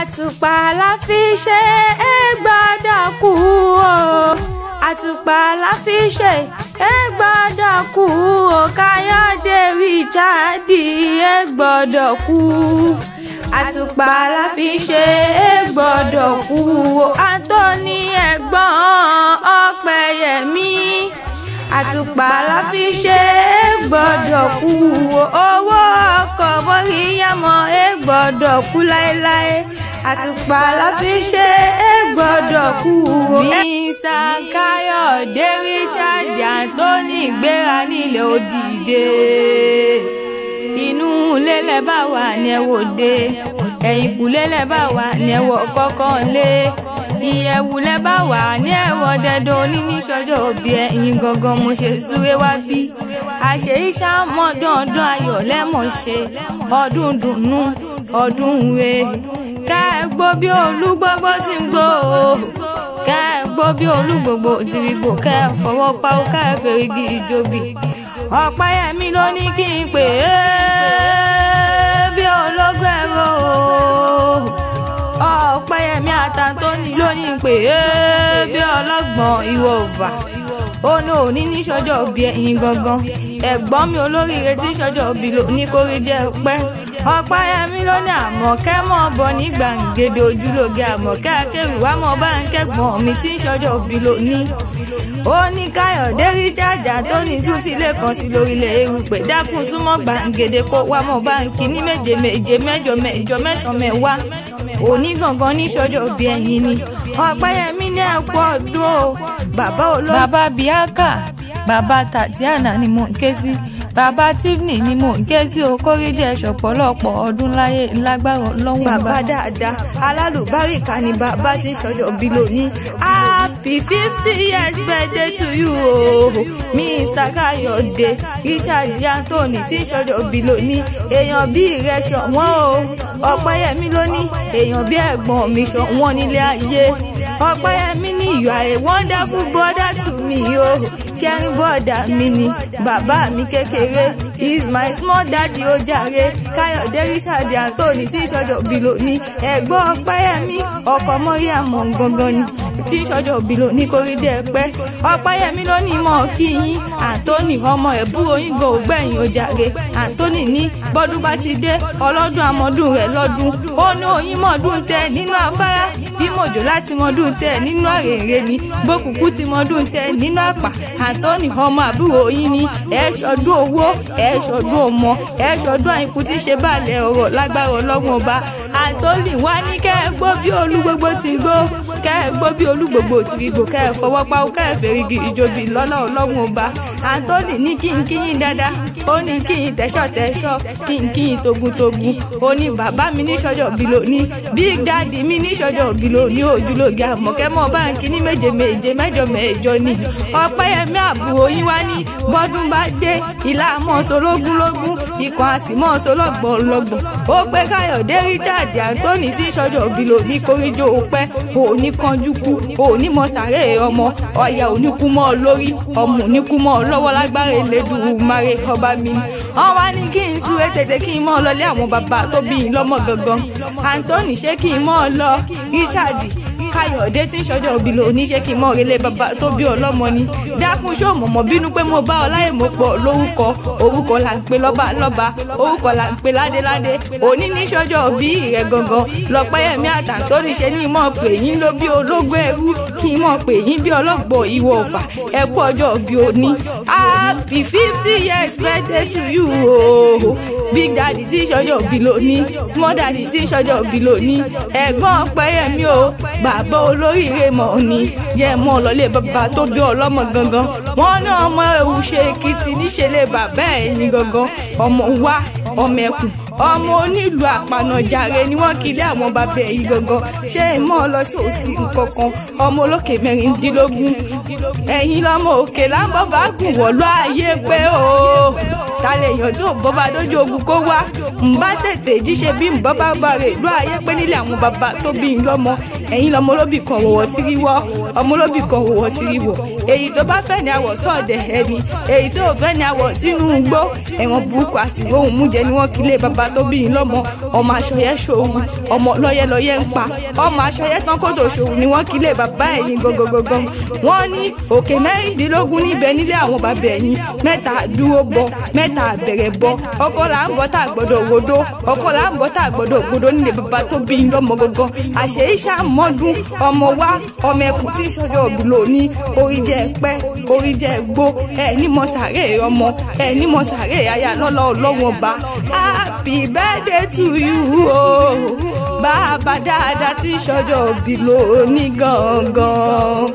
àtùpà la fi ṣe é gbọ́dọ̀ kú o. àtùpà la fi ṣe é gbọ́dọ̀ kú o. Káyọ̀dé Richard é gbọ́dọ̀ kú. àtùpà la fi ṣe é gbọ́dọ̀ kú o. Anthony ẹ̀gbọ́n Ọpẹ́yẹmí. àtùpà la fi ṣe é gbọ́dọ̀ kú o. owó ọkọ̀ Mọ́ríyámọ̀ é gbọ́dọ̀ kú láéláé. àtùpà la fi ṣe é gbọ́dọ̀ kú o. Mr. Káyọ̀dé Richard Anthony gbéra nílẹ̀ òdìdé. inú ilé lẹ bá wà ní ẹwọ dé, ẹ̀yìnkùlé lẹ bá wà ní ẹwọ kọ́kọ́ lé, ìyẹ̀wù lẹ bá wà ní ẹwọ dẹdọ oníníṣọjọ́ òbí ẹ̀yin gangan mo ṣe súré wá bí. àṣẹ iṣẹ́ mọ́dọ̀ọ́dún ayọ̀ lẹ́mọ̀ ṣe ọdún dùnnú ọdún re. ká ẹ gbọ́ bí olúgbogbo ti ń gbó o, ká ẹ gbọ́ bí olúgbogbo ti rí gbò, ká ẹ fọwọ́ pa ó, ká ẹ fèrègì ìjòbì. Ọpẹ́yẹmí ló ní kí n pè é bí ológun ẹ̀rọ o. Ọpẹ́yẹmí Anthony ló ní pè é bí ọlọ́gbọ̀n ìwọ̀fà. ó ní òní ní sọ́jọ́ òbí ẹ̀yin gangan, ẹ̀gbọ́n mi olóríire tí sọ́jọ́ òbí ló ní kórí jẹ́ pẹ́. Ọpẹ́yẹmí ló ní Àmọ̀kẹ́ mọ̀ bọ̀ ní gbàǹgede ojúlóge, Àmọ̀kẹ́ akẹ́rù wá mọ̀ bá ń kẹ́gbọ́n mi tí sọ́jọ́ òbí ló ní. ó ní Káyọ̀dé Richard Anthony tún ti lè kàn sí lórílẹ̀ erùpẹ̀, dákun súnmọ́ gbàǹgede kó wá mọ̀ bá ń kí ní méje méje mẹ́jọ mẹ́jọ mẹ́sàn-án mẹ́wàá. òní gangan ní sọ́jọ́ òbí ẹ̀yin ni. Ọpẹ́yẹmí ní ẹ̀kú ọdún o. bàbá olóògbé bàbá Bianca, bàbá Tatiana ni mò ń ké sí, bàbá Tiffany ni mò ń ké sí o. kórìjẹ́ ṣọ̀pọ̀lọpọ̀ ọdún láyé lágbára Ọlọ́run. bàbá dáadáa alálùbáríkà ni bàbá tí ń ṣọjọ́ bí lónìí. happy 50 years birthday to you o Mr. Káyọ̀dé Richard Anthony tí ń ṣọjọ́ bí lónìí. èèyàn bí rẹ ṣọ̀wọ́n o. Ọpẹ́yẹmí lónìí èèyàn bí ẹ̀gbọ́n mi ṣọ̀wọ́n nílé ayé. Ọpẹ́yẹmí ní you are a wonderful brother to me o. kẹrin bọ́ọ̀dà mi ni bàbá mi kékeré, he is my small daddy ó jàre. Káyọ̀dé Richard Anthony tí ń ṣọjọ́ bí lónìí. ẹ̀gbọ́n Ọpẹ́yẹmí ọkọ Mọ́ríyámọ̀ gangan ni tí ń ṣọjọ́ bí lónìí kórí jẹ́ pẹ́. Ọpẹ́yẹmí ló ní mọ̀ kí yín Anthony ọmọ ẹ̀búrò yín gan ògbẹ̀yìn ó jàre. Anthony ní bọ́dún bá ti dé ọlọ́dún àmọ́dún rẹ̀ lọ́dún. ó ní oyin mọ̀ọ́dún tẹ nínú afárá, bí mòjò láti mọ̀ọ́dún tẹ nínú àrèrè ni, gbókùkù ti mọ̀ọ́dún tẹ nínú àpà. Anthony ọmọ àbúrò yín ni ẹ ṣọdún owó, ẹ ṣọdún ọmọ, ẹ ṣọdún àìkú tí ṣe bàlẹ̀ ọ̀rọ̀ lágbára Ọlọ́run ọba. Anthony wá ní kẹ́ ẹ gbọ́ bí olúgbogbo ti ń gbó, kẹ́ ẹ gbọ́ bí olúgbogbo ti rí gbò, kẹ́ ẹ fọwọ́ pa ó, kẹ́ ẹ fèrègì ìjòbì lọ́nà Ọlọ́run ọba. Anthony ní kí n kíyìn dáadáa, ó ní kí n tẹ̀ṣọ́ tẹ̀ṣọ́, kí n kíyìn togun-togun. ó ní bàbá mi ní sọ́jọ́ bí lónìí, big daddy mi ní sọ́jọ́ bí lónìí ojúlóge. Àmọ̀kẹ́ mọ̀ báńkì ní méje méje mẹ́jọ mẹ́jọ ni. Ọpẹ́yẹmí àbúrò yín wá ní bọ́dún bá dé ìlà mọ́ọ̀sọ lógúnlógún, ikọ̀ àti mọ́ọ̀sọ lọ́gbọ̀nlọ́gbọ̀n. ó pé Káyọ̀dé Richard Anthony tí sọ́jọ́ bí lónìí kórìjọ òpẹ́, òní kanjú kú, òní mọ sàré ọmọ, ọ̀yà òní kú mọ́ ọ lórí, ọmọ òní kú mọ́ ọ lọ́wọ́ lágbára Elédùmarè ọba mi. wọ́n wá ní kí n súré tètè kí n mọ́ ọ lọlé àwọn bàbá tó bí i lọ́mọ gangan. Anthony ṣé kí n mọ́ ọ lọ? Richard Káyọ̀dé tí ń ṣọjọ́ òbí lónìí ṣé kí n mọ́ relé bàbá tó bí ọlọ́mọ ni. dákun ṣó mọ̀mọ́ bínú pé mo bá ọ láyè mo pọ̀ lórúkọ, orúkọ là ń pe lọ́ba lọ́ba, orúkọ là ń pe ládé ládé. òní ní ṣọjọ́ òbí rẹ̀ gangan lọ́pẹ́yẹmí Anthony ṣe ní mọ̀ pé yín ló bí ológun ẹrú, kí n mọ̀ pé yín bí ọlọ́gbọ̀n ìwọ̀ ọ̀fà. ẹ kú ọjọ́ òbí òní. happy 50 years birthday to you o big daddy tí ń ṣọjọ́ òbí lónìí, small daddy tí ń ṣọjọ́ òbí lónìí. ẹ̀gbọ́n Ọpẹ́yẹmí o bàbá olóríire mọ̀ ni jẹ́ mọ́ lọlé bàbá tó bí ọlọ́mọ gangan. wọ́n ní ọmọ ewu ṣe Èkìtì níṣẹ́lẹ̀ bàbá ẹ̀yìn gangan, ọmọ wa ọmọ ẹkùn ọmọ onílù àpànàjàre ni wọ́n kí lé àwọn bàbá ẹ̀yìn gangan. ṣé ìmọ̀ lọ sóòsì nǹkankan, ọmọ olókè mẹ́rìndínlógún ẹ̀yìn lọ́mọ òkè láńbọ̀ bá gùn wọ́lú ayé pé o. ta lè yàn tí ò bọ́ bá dójú ogun kó wá ń bá tètè jíṣe bí ń bọ́ bá bá rè ló ayé pé nílé àwọn bàbá tó bí ń lọ́mọ ẹ̀yin lọmọ olóbì kan wọ̀wọ̀ tí rí wọ́ ọmọ olóbì kan wọ̀wọ̀ tí rí wọ̀ èyí tó bá fẹ́ ni àwọ̀ sọ̀dẹ̀ ẹni èyí tó ò fẹ́ ni àwọ̀ sínú igbó ẹ̀wọ̀n burúkú àsìkò òun mú jẹ ni wọ́n kílé bàbá tó bí ń lọ́mọ ọmọ aṣọyẹ ṣòun ọmọ lọ́yẹ ń pa ọmọ aṣọyẹ tán kótó ṣòun ni wọ́n kílé bàbá ẹ̀yìn gangan wọ́n ní òkè mẹ́rìndínlógún níbẹ̀ nílé àwọn bàbá ẹ̀yìn mẹ́ta dúró bọ mẹ́ta bẹ̀rẹ̀ bọ ọkọ là ń bọ́ tá gbọ́dọ̀ wodó ọkọ là ń bọ́ tá gbọ́dọ̀ wodó nílé bàbá tó bí ń lọ́mọ gangan àṣẹ iṣẹ́ àmọ́dún ọmọ wa ọmọ ẹkùn tí sọ́jọ́ òbí lò ní oríjẹ pẹ́ oríjẹ gbó ẹ ní mọ sàárè ọmọ ẹ ní mọ sàárè aya lọ́lọ́ ọlọ́wọ́n ọba happy birthday to you o bàbá dáadáa tí sọ́jọ́ òbí lò ní gangan.